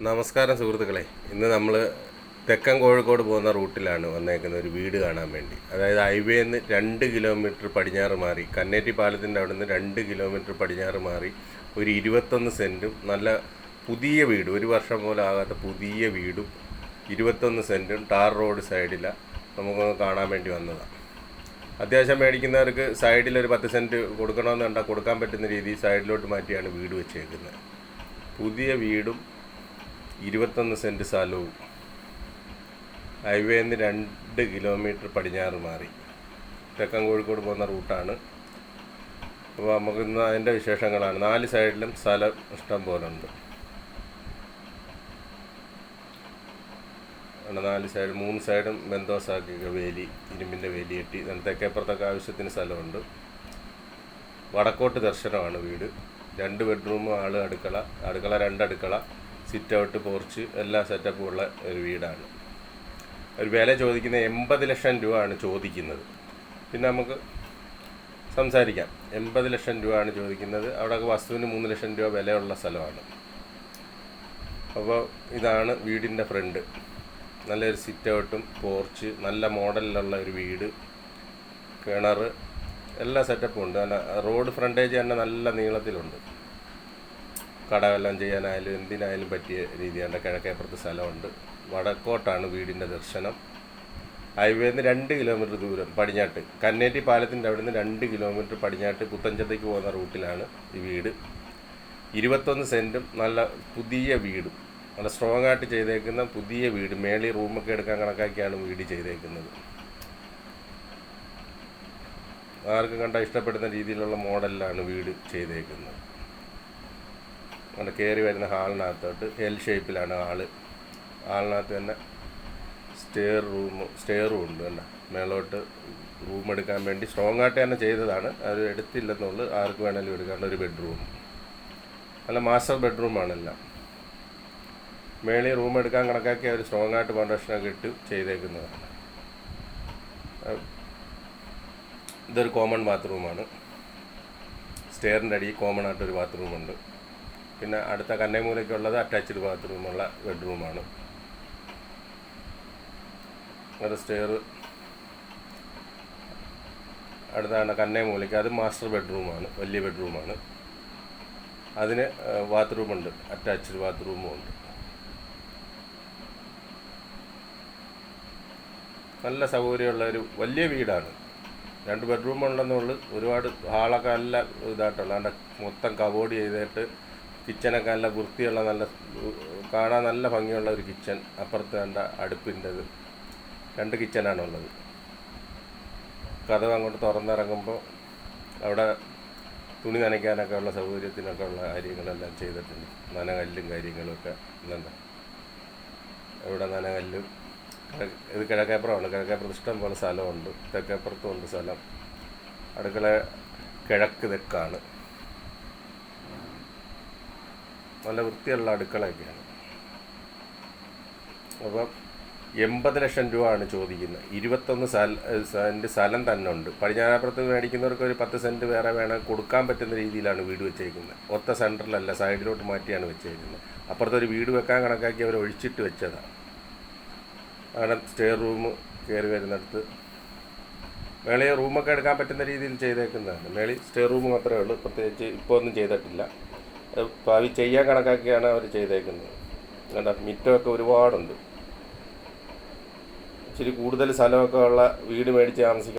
നമസ്കാരം സുഹൃത്തുക്കളെ, ഇന്ന് നമ്മൾ തെക്കൻ കോഴിക്കോട് പോകുന്ന റൂട്ടിലാണ് വന്നേക്കുന്ന ഒരു വീട് കാണാൻ വേണ്ടി. അതായത് ഹൈവേന്ന് 2 കിലോമീറ്റർ പടിഞ്ഞാറ് മാറി, കന്നേറ്റി പാലത്തിൻ്റെ അവിടെ നിന്ന് 2 കിലോമീറ്റർ പടിഞ്ഞാറ് മാറി ഒരു 21 സെൻറ്റും നല്ല പുതിയ വീട്, ഒരു വർഷം പോലും ആകാത്ത പുതിയ വീടും 21 സെൻറ്റും ടാർ റോഡ് സൈഡിലാണ് നമുക്കൊന്ന് കാണാൻ വേണ്ടി വന്നതാണ്. അത്യാവശ്യം മേടിക്കുന്നവർക്ക് സൈഡിൽ ഒരു 10 സെൻറ്റ് കൊടുക്കണമെന്ന് കണ്ടാൽ കൊടുക്കാൻ പറ്റുന്ന രീതിയിൽ സൈഡിലോട്ട് മാറ്റിയാണ് വീട് വെച്ചേക്കുന്നത്. പുതിയ വീടും 21 സെൻറ്റ് സ്ഥലവും ഹൈവേന്ന് 2 കിലോമീറ്റർ പടിഞ്ഞാറ് മാറി തെക്കൻ കോഴിക്കോട് പോകുന്ന റൂട്ടാണ്. അപ്പോൾ നമുക്കിന്ന് അതിൻ്റെ വിശേഷങ്ങളാണ്. 4 സൈഡിലും സ്ഥലം ഇഷ്ടം പോലെ ഉണ്ട്. 4 സൈഡ് 3 സൈഡും ബന്ധോസാക്കി വേലി, ഇരുമ്പിൻ്റെ വേലി കെട്ടി. തെക്കേപ്പുറത്തൊക്കെ ആവശ്യത്തിന് സ്ഥലമുണ്ട്. വടക്കോട്ട് ദർശനമാണ് വീട്. 2 ബെഡ്റൂം, അടുക്കള 2 അടുക്കള, സിറ്റ് ഔട്ട്, പോർച്ച്, എല്ലാ സെറ്റപ്പും ഉള്ള ഒരു വീടാണ്. ഒരു വില ചോദിക്കുന്നത് 80 ലക്ഷം രൂപയാണ് ചോദിക്കുന്നത്. പിന്നെ നമുക്ക് സംസാരിക്കാം. 80 ലക്ഷം രൂപയാണ് ചോദിക്കുന്നത്. അവിടെ വസ്തുവിന് 3 ലക്ഷം രൂപ വിലയുള്ള സ്ഥലമാണ്. അപ്പോൾ ഇതാണ് വീടിൻ്റെ ഫ്രണ്ട്. നല്ലൊരു സിറ്റ് ഔട്ടും പോർച്ച്, നല്ല മോഡലിലുള്ള ഒരു വീട്, കിണർ, എല്ലാ സെറ്റപ്പും ഉണ്ട്. റോഡ് ഫ്രണ്ടേജ് തന്നെ നല്ല നീളത്തിലുണ്ട്. കടമെല്ലാം ചെയ്യാനായാലും എന്തിനായാലും പറ്റിയ രീതിയാണ്. കിഴക്കേപ്പുറത്ത് സ്ഥലമുണ്ട്. വടക്കോട്ടാണ് വീടിൻ്റെ ദർശനം. ഹൈവേന്ന് 2 കിലോമീറ്റർ ദൂരം പടിഞ്ഞാട്ട്, കന്നേറ്റി പാലത്തിൻ്റെ അവിടെ നിന്ന് 2 കിലോമീറ്റർ പടിഞ്ഞാട്ട് പുത്തഞ്ചത്തേക്ക് പോകുന്ന റൂട്ടിലാണ് ഈ വീട്. 21 സെൻറ്റും നല്ല പുതിയ വീടും, നല്ല സ്ട്രോങ് ആയിട്ട് ചെയ്തേക്കുന്ന പുതിയ വീട്. മേളിൽ റൂമൊക്കെ എടുക്കാൻ കണക്കാക്കിയാണ് വീട് ചെയ്തേക്കുന്നത്. ആർക്കും കണ്ടാൽ ഇഷ്ടപ്പെടുന്ന രീതിയിലുള്ള മോഡലിലാണ് വീട് ചെയ്തേക്കുന്നത്. അവിടെ കയറി വരുന്ന ഹാളിനകത്തോട്ട് എൽ ഷേപ്പിലാണ് ഹാളിനകത്ത് തന്നെ സ്റ്റെയറും ഉണ്ട്. കണ്ട മേളോട്ട് റൂം എടുക്കാൻ വേണ്ടി സ്ട്രോങ് ആയിട്ട് തന്നെ ചെയ്തതാണ്. അത് എടുത്തില്ലെന്നുള്ളൂ. ആർക്ക് വേണമെങ്കിലും എടുക്കാനുള്ള ഒരു ബെഡ്റൂം, നല്ല മാസ്റ്റർ ബെഡ്റൂമാണെല്ലാം. മേളിൽ റൂം എടുക്കാൻ കണക്കാക്കി അവർ സ്ട്രോങ് ആയിട്ട് ഫൗണ്ടേഷനൊക്കെ ഇട്ട് ചെയ്തേക്കുന്നതാണ്. ഇതൊരു കോമൺ ബാത്റൂമാണ്. സ്റ്റെയറിൻ്റെ അടിയിൽ കോമൺ ആയിട്ടൊരു ബാത്റൂമുണ്ട്. പിന്നെ അടുത്ത കന്നേമൂലയ്ക്കുള്ളത് അറ്റാച്ച്ഡ് ബാത്റൂമുള്ള ബെഡ്റൂമാണ്. അത് സ്റ്റെയർ അടുത്താണ് കന്നേമൂലയ്ക്ക്. അത് മാസ്റ്റർ ബെഡ്റൂമാണ്, വലിയ ബെഡ്റൂമാണ്. അതിന് ബാത്റൂമുണ്ട്, അറ്റാച്ച്ഡ് ബാത്റൂമും ഉണ്ട്. നല്ല സൗകര്യമുള്ള ഒരു വലിയ വീടാണ്. 2 ബെഡ്റൂം ഉണ്ടെന്നുള്ളു. ഒരുപാട് ഹാളൊക്കെ നല്ല ഇതായിട്ടുള്ള, അതിൻ്റെ മൊത്തം കബോർഡ് ചെയ്തിട്ട് കിച്ചനൊക്കെ നല്ല വൃത്തിയുള്ള, നല്ല കാണാൻ നല്ല ഭംഗിയുള്ള ഒരു കിച്ചൺ. അപ്പുറത്ത് കണ്ട അടുപ്പിൻ്റെത് 2 കിച്ചനാണുള്ളത്. കതവ് അങ്ങോട്ട് തുറന്നിറങ്ങുമ്പോൾ അവിടെ തുണി നനയ്ക്കാനൊക്കെ ഉള്ള സൗകര്യത്തിനൊക്കെ ഉള്ള കാര്യങ്ങളെല്ലാം ചെയ്തിട്ടുണ്ട്. നനകല്ലും കാര്യങ്ങളൊക്കെ ഇന്നുണ്ട്. ഇവിടെ നനകല്ലും. ഇത് കിഴക്കേപ്പുറമാണ്. കിഴക്കേപ്പുറത്ത് ഇഷ്ടം പോലെ സ്ഥലമുണ്ട്. തെക്കേപ്പുറത്തും ഉണ്ട് സ്ഥലം. അടുക്കള കിഴക്ക് തെക്കാണ്. നല്ല വൃത്തിയുള്ള അടുക്കളയൊക്കെയാണ്. അപ്പം 80 ലക്ഷം രൂപയാണ് ചോദിക്കുന്നത്. 21 സെൻറ്റ് സ്ഥലം തന്നെ ഉണ്ട്. പടിഞ്ഞാറപ്പുറത്ത് മേടിക്കുന്നവർക്ക് ഒരു 10 സെൻറ്റ് വേറെ വേണം കൊടുക്കാൻ പറ്റുന്ന രീതിയിലാണ് വീട് വെച്ചേക്കുന്നത്. ഒത്ത സെൻറ്ററിലല്ല, സൈഡിലോട്ട് മാറ്റിയാണ് വെച്ചേക്കുന്നത്. അപ്പുറത്തൊരു വീട് വെക്കാൻ കണക്കാക്കി അവർ ഒഴിച്ചിട്ട് വെച്ചതാണ്. അങ്ങനെ സ്റ്റെയർ റൂം കയറി വരുന്നിടത്ത് മേളിൽ റൂമൊക്കെ എടുക്കാൻ പറ്റുന്ന രീതിയിൽ ചെയ്തേക്കുന്നതാണ്. മേളിൽ സ്റ്റെയർ റൂം മാത്രമേ ഉള്ളൂ. പ്രത്യേകിച്ച് ഇപ്പോൾ ഒന്നും ചെയ്തിട്ടില്ല. ഭാവി ചെയ്യാൻ കണക്കാക്കിയാണ് അവർ ചെയ്തേക്കുന്നത്. കണ്ട മിറ്റമൊക്കെ ഒരുപാടുണ്ട്. ഇച്ചിരി കൂടുതൽ സ്ഥലമൊക്കെ ഉള്ള വീട് മേടിച്ച് താമസിക്കും.